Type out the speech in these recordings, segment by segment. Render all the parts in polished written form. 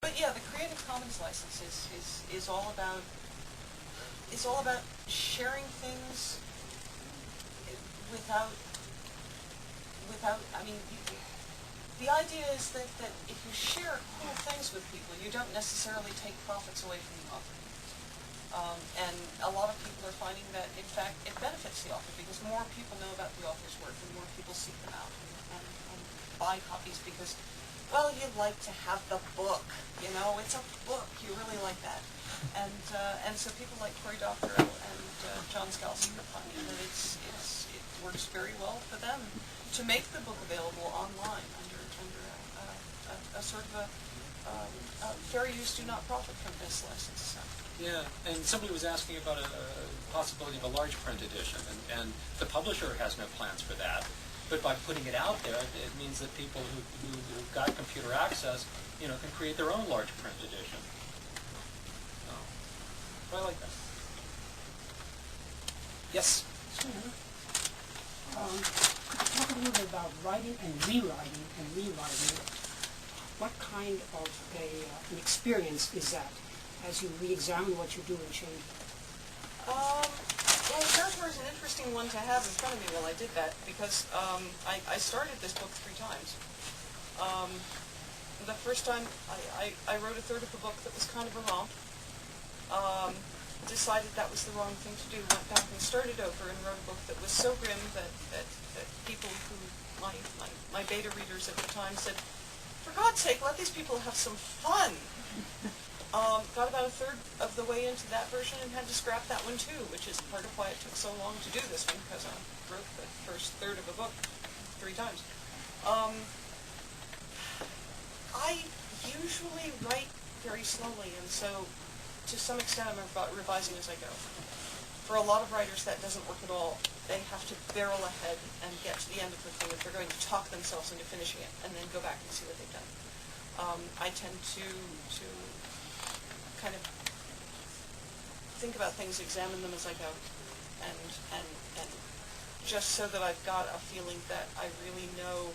But yeah, the Creative Commons license is all about sharing things without I mean, the idea is that if you share cool things with people, you don't necessarily take profits away from the author. And a lot of people are finding that, in fact, it benefits the author because more people know about the author's work and more people seek them out and buy copies because, well, you like to have the book, you know, it's a book, you really like that. And so people like Cory Doctorow and John Scalzi are finding that it works very well for them to make the book available online under a sort of a fair use, do not profit from this license. So. Yeah, and somebody was asking about a possibility of a large print edition, and the publisher has no plans for that. But by putting it out there, it means that people who've got computer access, you know, can create their own large print edition. So I like that. Yes? Sure. Could you talk a little bit about writing and rewriting and rewriting? What kind of an experience is that as you re-examine what you do and change it? Well, that was an interesting one to have in front of me while I did that because I started this book 3 times. The first time I wrote a third of the book that was kind of a romp. Decided that was the wrong thing to do, went back and started over and wrote a book that was so grim that people who, my beta readers at the time said, for God's sake, let these people have some fun. Got about a third of the way into that version and had to scrap that one too, which is part of why it took so long to do this one, because I wrote the first third of a book 3 times. I usually write very slowly, and so to some extent I'm revising as I go. For a lot of writers that doesn't work at all. They have to barrel ahead and get to the end of the thing if they're going to talk themselves into finishing it, and then go back and see what they've done. I tend to kind of think about things, examine them as I go, and just so that I've got a feeling that I really know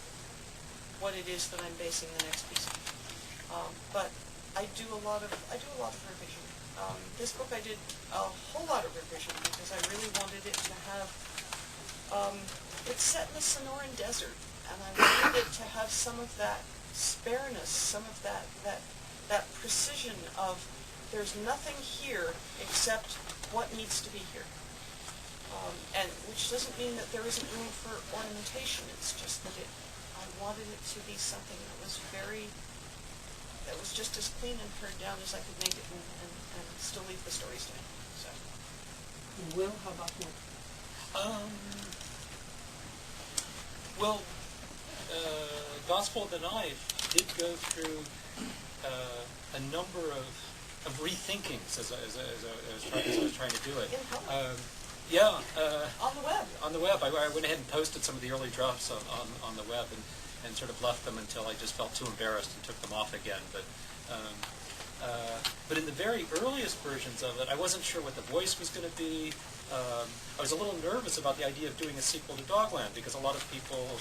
what it is that I'm basing the next piece on. But I do a lot of revision. This book I did a whole lot of revision because I really wanted it to have. It's set in the Sonoran Desert, and I wanted it to have some of that spareness, some of that precision of there's nothing here except what needs to be here. And which doesn't mean that there isn't room for ornamentation. It's just that I wanted it to be something that was just as clean and pared down as I could make it, and still leave the story standing. So. Will, how about you? Well, Gospel of the Knife did go through a number of rethinkings as I was trying to do it. Yeah. On the web. On the web. I went ahead and posted some of the early drafts on the web and sort of left them until I just felt too embarrassed and took them off again. But in the very earliest versions of it, I wasn't sure what the voice was going to be. I was a little nervous about the idea of doing a sequel to Dogland because a lot of people,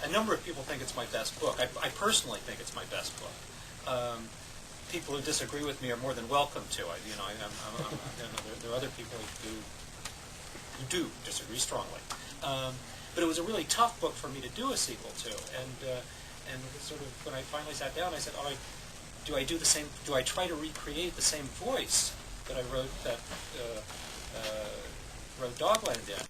a number of people think it's my best book. I personally think it's my best book. People who disagree with me are more than welcome to. There are other people who do disagree strongly. But it was a really tough book for me to do a sequel to, and sort of when I finally sat down, I said, "Oh, do I do the same? Do I try to recreate the same voice that I wrote Dogland in?"